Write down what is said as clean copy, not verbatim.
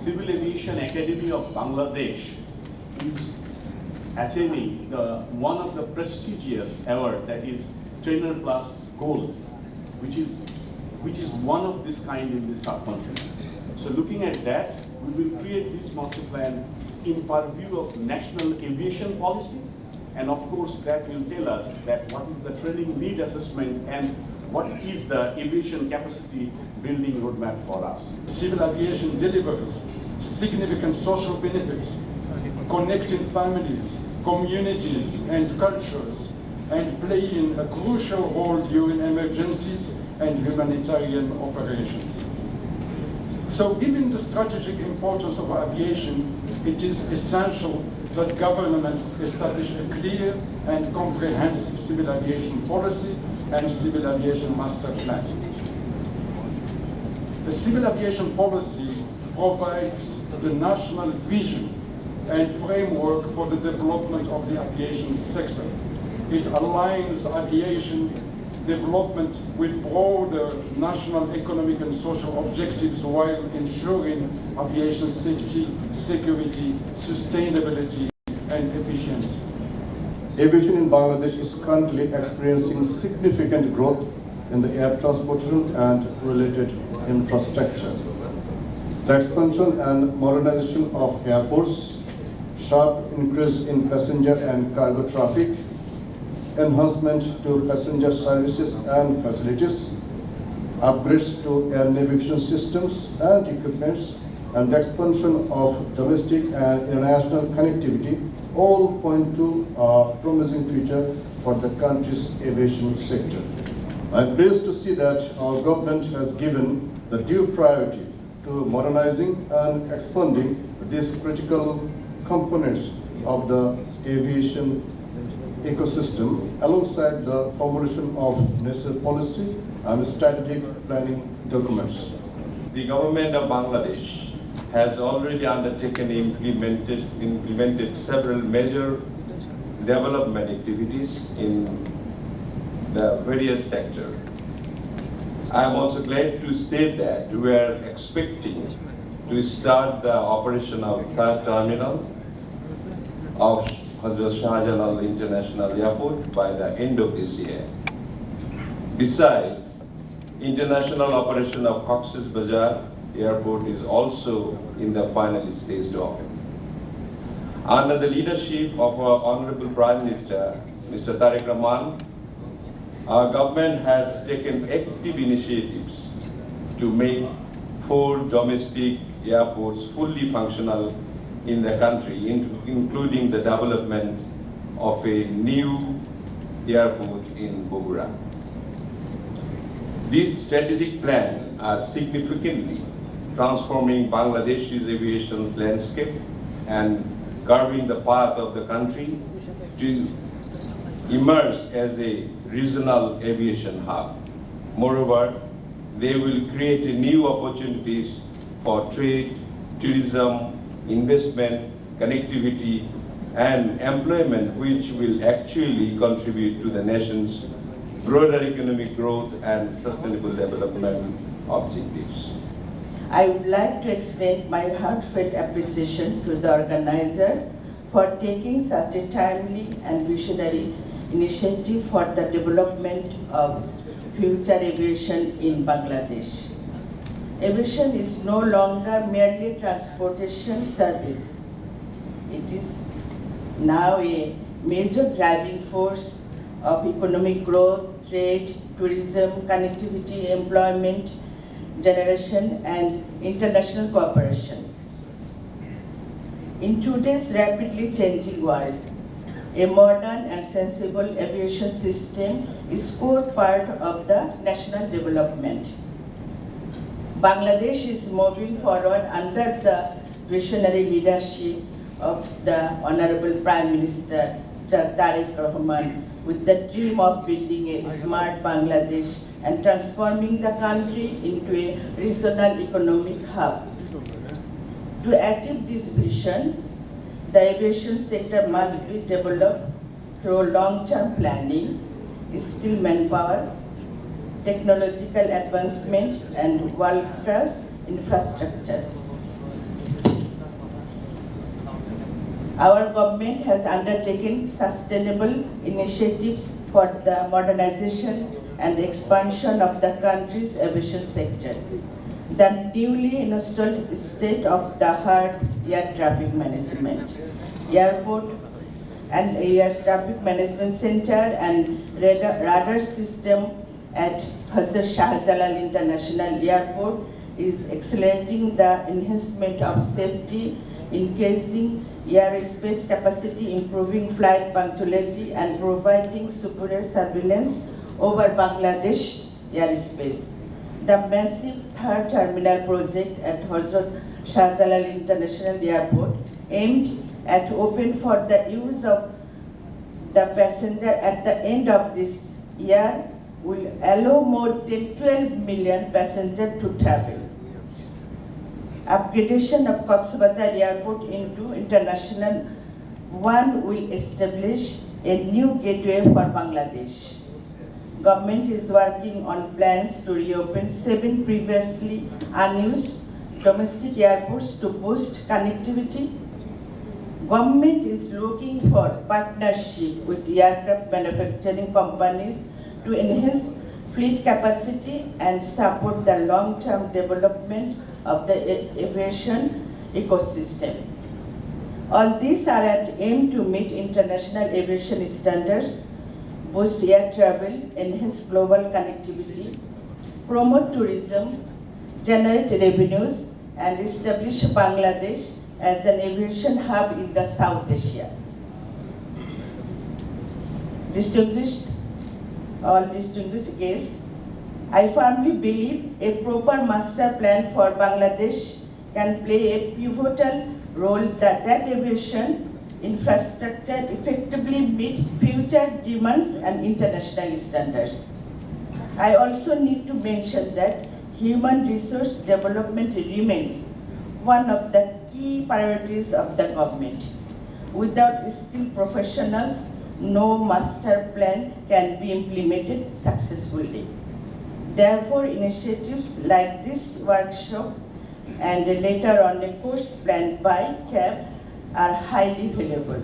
Civil Aviation Academy of Bangladesh is attaining one of the prestigious award, that is Trainer Plus Gold, which is one of this kind in the subcontinent. So looking at that, we will create this master plan in purview of national aviation policy, and of course that will tell us that what is the training need assessment and what is the aviation capacity building roadmap for us. Civil aviation delivers significant social benefits, connecting families, communities and cultures, and playing a crucial role during emergencies and humanitarian operations. So given the strategic importance of aviation, it is essential that governments establish a clear and comprehensive civil aviation policy and civil aviation master plan. The civil aviation policy provides the national vision and framework for the development of the aviation sector. It aligns aviation development with broader national economic and social objectives while ensuring aviation safety, security, sustainability, and efficiency. Aviation in Bangladesh is currently experiencing significant growth in the air transportation and related infrastructure. The expansion and modernization of airports, sharp increase in passenger and cargo traffic, enhancement to passenger services and facilities, upgrades to air navigation systems and equipments, and expansion of domestic and international connectivity all point to a promising future for the country's aviation sector. I am pleased to see that our government has given the due priority to modernizing and expanding these critical components of the aviation ecosystem alongside the formulation of necessary policy and strategic planning documents. The government of Bangladesh has already undertaken and implemented several major development activities in the various sectors. I am also glad to state that we are expecting to start the operation of third terminal of Hazrat Shah Jalal International Airport by the end of this year. Besides, international operation of Cox's Bazar Airport is also in the final stage to open. Under the leadership of our Honorable Prime Minister, Mr. Tariq Rahman, our government has taken active initiatives to make 4 domestic airports fully functional in the country, including the development of a new airport in Bogura. These strategic plans are significantly transforming Bangladesh's aviation landscape and carving the path of the country to emerge as a regional aviation hub. Moreover, they will create new opportunities for trade, tourism, investment, connectivity, and employment, which will actually contribute to the nation's broader economic growth and sustainable development objectives. I would like to extend my heartfelt appreciation to the organizer for taking such a timely and visionary initiative for the development of future aviation in Bangladesh. Aviation is no longer merely a transportation service. It is now a major driving force of economic growth, trade, tourism, connectivity, employment generation, and international cooperation. In today's rapidly changing world, a modern and sensible aviation system is core part of the national development. Bangladesh is moving forward under the visionary leadership of the Honorable Prime Minister Tariq Rahman, with the dream of building a smart Bangladesh and transforming the country into a regional economic hub. To achieve this vision, the aviation sector must be developed through long-term planning, skilled manpower, technological advancement, and world-class infrastructure. Our government has undertaken sustainable initiatives for the modernization and expansion of the country's aviation sector. The newly installed state-of-the-art air traffic management, airport and air traffic management center and radar system at Hazrat Shah Jalal International Airport is accelerating the enhancement of safety, increasing airspace capacity, improving flight punctuality, and providing superior surveillance over Bangladesh airspace. The massive third terminal project at Hazrat Shah Jalal International Airport, aimed at open for the use of the passenger at the end of this year, will allow more than 12 million passengers to travel. Upgradation of Cox's Bazar Airport into international one will establish a new gateway for Bangladesh. Government is working on plans to reopen 7 previously unused domestic airports to boost connectivity. Government is looking for partnership with aircraft manufacturing companies to enhance fleet capacity and support the long-term development of the aviation ecosystem. All these are at aim to meet international aviation standards, boost air travel, enhance global connectivity, promote tourism, generate revenues, and establish Bangladesh as an aviation hub in the South Asia. All distinguished guests, I firmly believe a proper master plan for Bangladesh can play a pivotal role that aviation infrastructure effectively meet future demands and international standards. I also need to mention that human resource development remains one of the key priorities of the government. Without skilled professionals, no master plan can be implemented successfully. Therefore, initiatives like this workshop and later on a course planned by CAB are highly valuable.